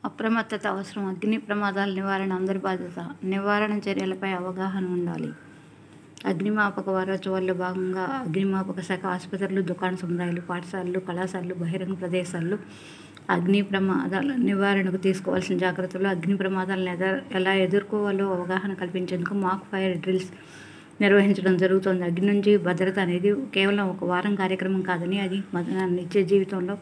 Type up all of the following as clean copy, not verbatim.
అప్రమత్తత అవసరం. అగ్ని ప్రమాదాల నివారణ అందరి బాధ్యత. నివారణ చర్యలపై అవగాహన ఉండాలి. అగ్నిమాపక వారోత్సవాల్లో భాగంగా అగ్నిమాపక శాఖ ఆసుపత్రులు, దుకాణ సముదాయాలు, పాఠశాలలు, కళాశాలలు, బహిరంగ ప్రదేశాల్లో అగ్ని ప్రమాదాల నివారణకు తీసుకోవాల్సిన జాగ్రత్తలు, అగ్ని ప్రమాదాలను ఎలా ఎదుర్కోవాలో అవగాహన కల్పించేందుకు మాక్ ఫైర్ డ్రిల్స్ నిర్వహించడం జరుగుతోంది. అగ్ని నుంచి భద్రత అనేది కేవలం ఒక వారం కార్యక్రమం కాదని, అది మన నిత్య జీవితంలో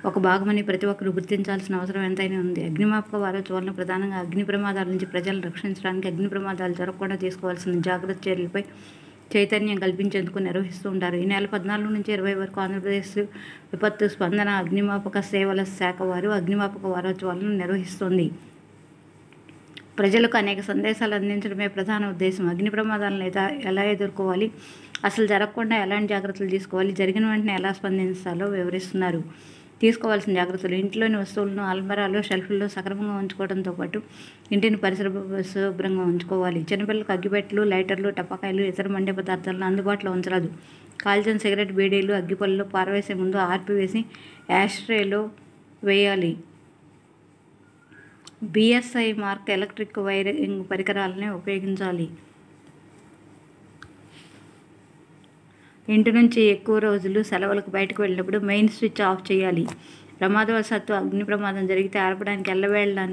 ఒక భాగమని ప్రతి ఒక్కరూ గుర్తించాల్సిన అవసరం ఎంతైనా ఉంది. అగ్నిమాపక వారోత్సవాలను ప్రధానంగా అగ్ని ప్రమాదాల నుంచి ప్రజలను రక్షించడానికి, అగ్ని ప్రమాదాలు జరగకుండా తీసుకోవాల్సిన జాగ్రత్త చర్యలపై చైతన్యం కల్పించేందుకు నిర్వహిస్తూ ఉంటారు. ఈ నెల 14 నుంచి 20 వరకు ఆంధ్రప్రదేశ్ విపత్తు స్పందన అగ్నిమాపక సేవల శాఖ వారు అగ్నిమాపక వారోత్సవాలను నిర్వహిస్తోంది. ప్రజలకు అనేక సందేశాలు అందించడమే ప్రధాన ఉద్దేశం. అగ్ని ప్రమాదాలను ఎలా ఎదుర్కోవాలి, అసలు జరగకుండా ఎలాంటి జాగ్రత్తలు తీసుకోవాలి, జరిగిన వెంటనే ఎలా స్పందించాలో వివరిస్తున్నారు. తీసుకోవాల్సిన జాగ్రత్తలు: ఇంట్లోని వస్తువులను అల్మారాలో, షెల్ఫ్ల్లో సక్రమంగా ఉంచుకోవడంతో పాటు ఇంటిని పరిశుభ్రంగా ఉంచుకోవాలి. చిన్నపిల్లలకు అగ్గిపెట్టెలు, లైటర్లు, టపాకాయలు, ఇతర మండే పదార్థాలను అందుబాటులో ఉంచరాదు. కాల్చిన సిగరెట్, బీడీలు అగ్గిపుల్లలో పారవేసే ముందు ఆర్పివేసి యాష్ట్రేలో వేయాలి. BSI మార్క్ ఎలక్ట్రిక్ వైరింగ్ పరికరాలనే ఉపయోగించాలి. ఇంటి నుంచి ఎక్కువ రోజులు సెలవులకు బయటకు వెళ్ళినప్పుడు మెయిన్ స్విచ్ ఆఫ్ చేయాలి. ప్రమాదవశాత్తు అగ్ని ప్రమాదం జరిగితే ఆర్పడానికి ఎల్లవేళ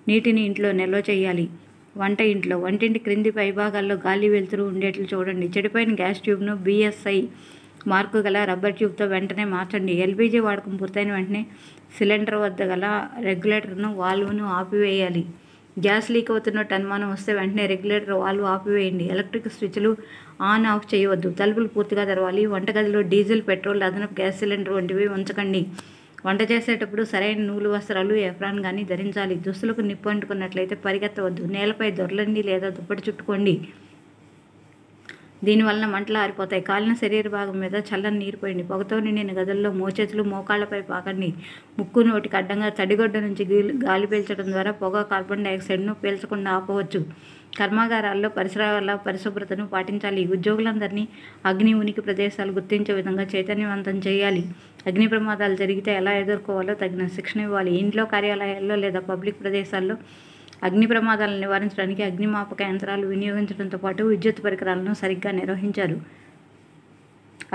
నీటిని ఇంట్లో నిల్వ చేయాలి. వంటింటి క్రింది పైభాగాల్లో గాలి, వెలుతురు ఉండేట్లు చూడండి. చెడిపోయిన గ్యాస్ ట్యూబ్ను BSI మార్కు గల రబ్బర్ ట్యూబ్తో వెంటనే మార్చండి. LPG వాడకం పూర్తయిన వెంటనే సిలిండర్ వద్ద గల రెగ్యులేటర్ను, వాల్వ్ను ఆపివేయాలి. గ్యాస్ లీక్ అవుతున్నట్టు అనుమానం వస్తే వెంటనే రెగ్యులేటర్, వాల్వ్ ఆపివేయండి. ఎలక్ట్రిక్ స్విచ్లు ఆన్ ఆఫ్ చేయవద్దు. తలుపులు పూర్తిగా తెరవాలి. వంటగదిలో డీజిల్, పెట్రోల్, అదనపు గ్యాస్ సిలిండర్ వంటివి ఉంచకండి. వంట చేసేటప్పుడు సరైన నూలు వస్త్రాలు, ఎప్రాన్ కానీ ధరించాలి. దుస్తులకు నిప్పు అంటుకున్నట్లయితే పరిగెత్తవద్దు. నేలపై దొర్లండి లేదా దుప్పటి చుట్టుకోండి. దీనివలన మంటలు ఆరిపోతాయి. కాలిన శరీర భాగం మీద చల్లని నీరు పోయండి. పొగతో నిండిన గదుల్లో మోచేతులు, మోకాళ్లపై పాకండి. ముక్కు, నోటికి అడ్డంగా తడిగొడ్డ నుంచి గాలి పీల్చడం ద్వారా పొగ, కార్బన్ డైఆక్సైడ్ను పీల్చకుండా ఆపవచ్చు. కర్మాగారాల్లో పరిసరాల పరిశుభ్రతను పాటించాలి. ఉద్యోగులందరినీ అగ్ని ఉనికి ప్రదేశాలు గుర్తించే విధంగా చైతన్యవంతం చేయాలి. అగ్ని ప్రమాదాలు జరిగితే ఎలా ఎదుర్కోవాలో తగిన శిక్షణ ఇవ్వాలి. ఇంట్లో, కార్యాలయాల్లో లేదా పబ్లిక్ ప్రదేశాల్లో అగ్ని ప్రమాదాలను నివారించడానికి అగ్నిమాపక యంత్రాలు వినియోగించడంతో పాటు విద్యుత్ పరికరాలను సరిగ్గా నిర్వహించారు.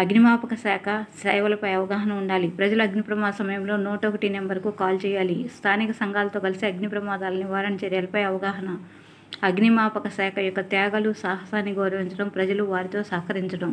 అగ్నిమాపక శాఖ సేవలపై అవగాహన ఉండాలి. ప్రజలు అగ్ని ప్రమాద సమయంలో 101 నెంబర్కు కాల్ చేయాలి. స్థానిక సంఘాలతో కలిసి అగ్ని ప్రమాదాల నివారణ చర్యలపై అవగాహన. అగ్నిమాపక శాఖ యొక్క త్యాగాలు, సాహసాన్ని గౌరవించడం, ప్రజలు వారితో సహకరించడం.